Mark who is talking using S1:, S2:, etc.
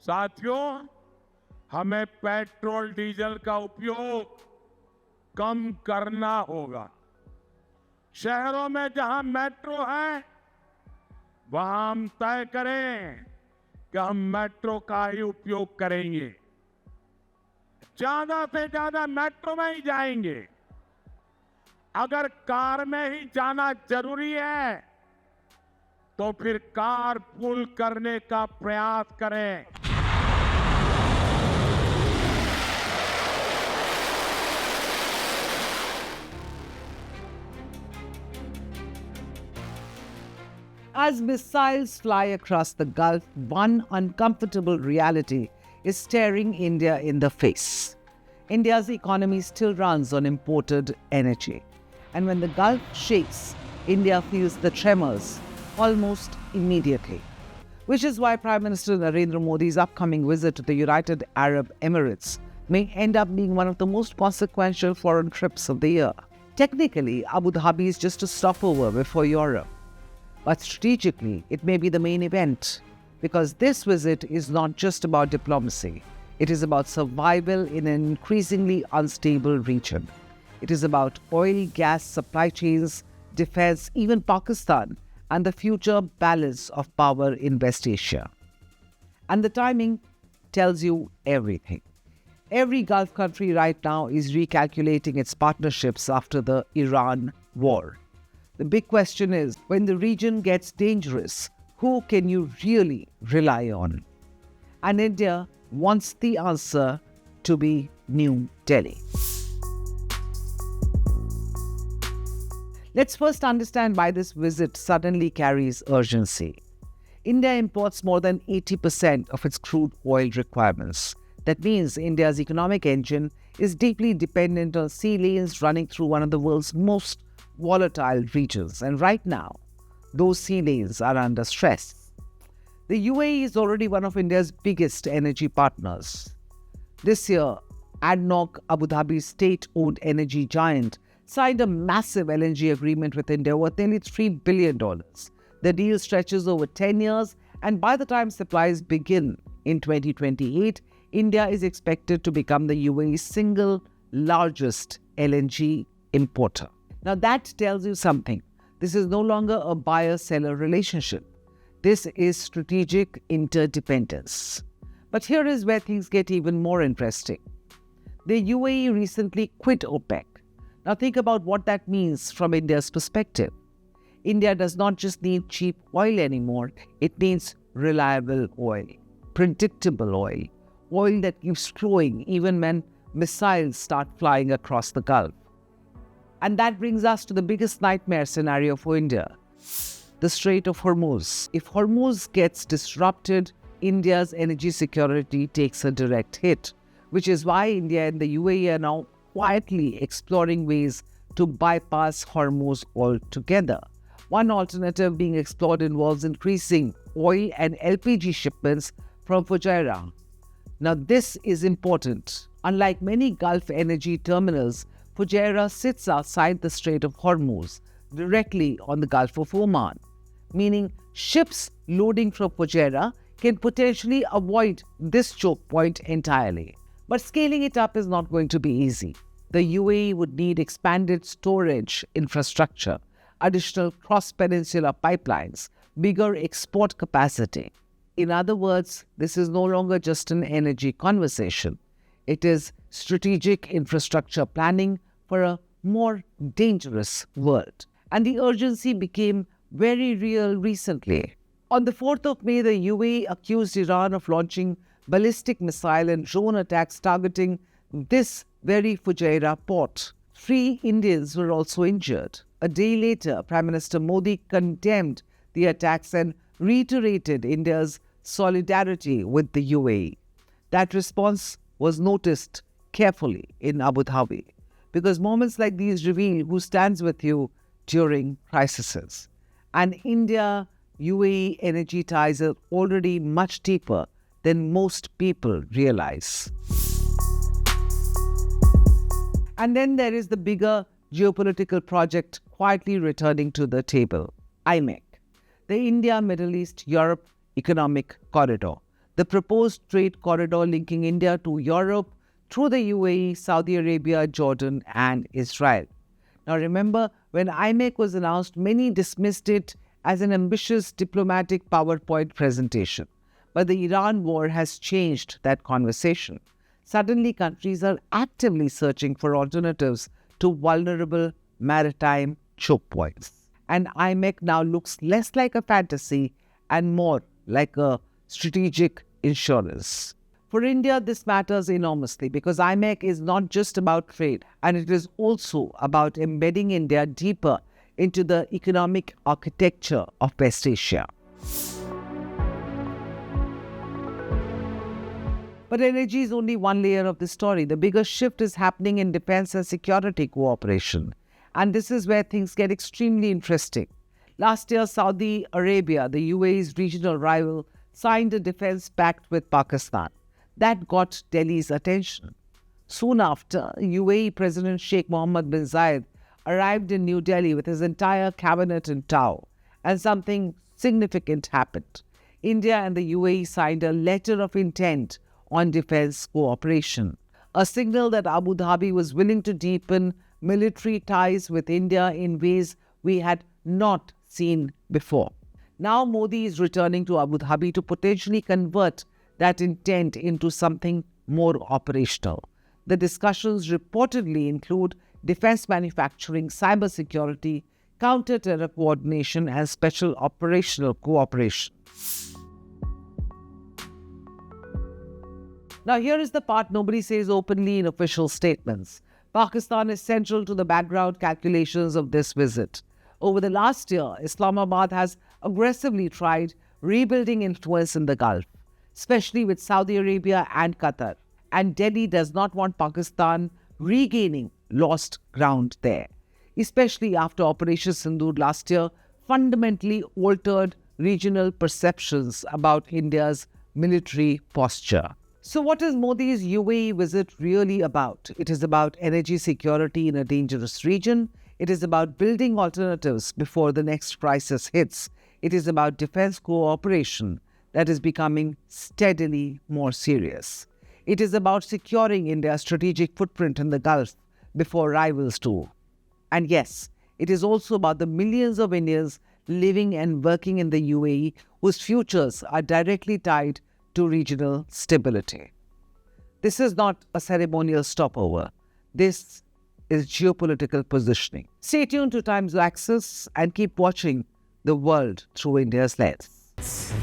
S1: साथियों, हमें petrol diesel का उपयोग कम करना होगा। शहरों में जहां मेट्रो है, वहां हम तय करें कि हम मेट्रो का ही उपयोग करेंगे। ज्यादा से ज्यादा मेट्रो में ही जाएंगे। अगर कार में ही जाना जरूरी है, तो फिर कार पूल करने का प्रयास करें।
S2: As missiles fly across the Gulf, one uncomfortable reality is staring India in the face. India's economy still runs on imported energy. And when the Gulf shakes, India feels the tremors almost immediately. Which is why Prime Minister Narendra Modi's upcoming visit to the United Arab Emirates may end up being one of the most consequential foreign trips of the year. Technically, Abu Dhabi is just a stopover before Europe. But strategically, it may be the main event, because this visit is not just about diplomacy. It is about survival in an increasingly unstable region. It is about oil, gas, supply chains, defense, even Pakistan, and the future balance of power in West Asia. And the timing tells you everything. Every Gulf country right now is recalculating its partnerships after the Iran war. The big question is, when the region gets dangerous, who can you really rely on? And India wants the answer to be New Delhi. Let's first understand why this visit suddenly carries urgency. India imports more than 80% of its crude oil requirements. That means India's economic engine is deeply dependent on sea lanes running through one of the world's most volatile regions, and right now, those sea lanes are under stress. The UAE is already one of India's biggest energy partners. This year, ADNOC, Abu Dhabi's state-owned energy giant, signed a massive LNG agreement with India worth nearly $3 billion. The deal stretches over 10 years, and by the time supplies begin in 2028, India is expected to become the UAE's single largest LNG importer. Now that tells you something. This is no longer a buyer-seller relationship. This is strategic interdependence. But here is where things get even more interesting. The UAE recently quit OPEC. Now think about what that means from India's perspective. India does not just need cheap oil anymore. It needs reliable oil, predictable oil, oil that keeps flowing even when missiles start flying across the Gulf. And that brings us to the biggest nightmare scenario for India, the Strait of Hormuz. If Hormuz gets disrupted, India's energy security takes a direct hit, which is why India and the UAE are now quietly exploring ways to bypass Hormuz altogether. One alternative being explored involves increasing oil and LPG shipments from Fujairah. Now this is important. Unlike many Gulf energy terminals, Fujairah sits outside the Strait of Hormuz, directly on the Gulf of Oman, meaning ships loading from Fujairah can potentially avoid this choke point entirely. But scaling it up is not going to be easy. The UAE would need expanded storage infrastructure, additional cross-peninsula pipelines, bigger export capacity. In other words, this is no longer just an energy conversation. It is strategic infrastructure planning for a more dangerous world. And the urgency became very real recently. On the 4th of May, the UAE accused Iran of launching ballistic missile and drone attacks targeting this very Fujairah port. 3 Indians were also injured. A day later, Prime Minister Modi condemned the attacks and reiterated India's solidarity with the UAE. That response was noticed carefully in Abu Dhabi, because moments like these reveal who stands with you during crises. And India-UAE energy ties are already much deeper than most people realize. And then there is the bigger geopolitical project quietly returning to the table, IMEC, the India, Middle East, Europe Economic Corridor. the proposed trade corridor linking India to Europe through the UAE, Saudi Arabia, Jordan, and Israel. Now remember, when IMEC was announced, many dismissed it as an ambitious diplomatic PowerPoint presentation. But the Iran war has changed that conversation. Suddenly, countries are actively searching for alternatives to vulnerable maritime choke points. And IMEC now looks less like a fantasy and more like a strategic insurance. For India, this matters enormously because IMEC is not just about trade, and it is also about embedding India deeper into the economic architecture of West Asia. But energy is only one layer of the story. The bigger shift is happening in defense and security cooperation. And this is where things get extremely interesting. Last year, Saudi Arabia, the UAE's regional rival, signed a defense pact with Pakistan. That got Delhi's attention. Soon after, UAE President Sheikh Mohammed bin Zayed arrived in New Delhi with his entire cabinet in tow, and something significant happened. India and the UAE signed a letter of intent on defense cooperation, a signal that Abu Dhabi was willing to deepen military ties with India in ways we had not seen before. Now Modi is returning to Abu Dhabi to potentially convert that intent into something more operational. The discussions reportedly include defense manufacturing, cybersecurity, counter-terror coordination, and special operational cooperation. Now, here is the part nobody says openly in official statements. Pakistan is central to the background calculations of this visit. Over the last year, Islamabad has aggressively tried rebuilding influence in the Gulf, especially with Saudi Arabia and Qatar. And Delhi does not want Pakistan regaining lost ground there, especially after Operation Sindoor last year fundamentally altered regional perceptions about India's military posture. So what is Modi's UAE visit really about? It is about energy security in a dangerous region. It is about building alternatives before the next crisis hits. It is about defense cooperation that is becoming steadily more serious. It is about securing India's strategic footprint in the Gulf before rivals do. And yes, it is also about the millions of Indians living and working in the UAE whose futures are directly tied to regional stability. This is not a ceremonial stopover. This is geopolitical positioning. Stay tuned to Times Axis and keep watching the world through India's lens.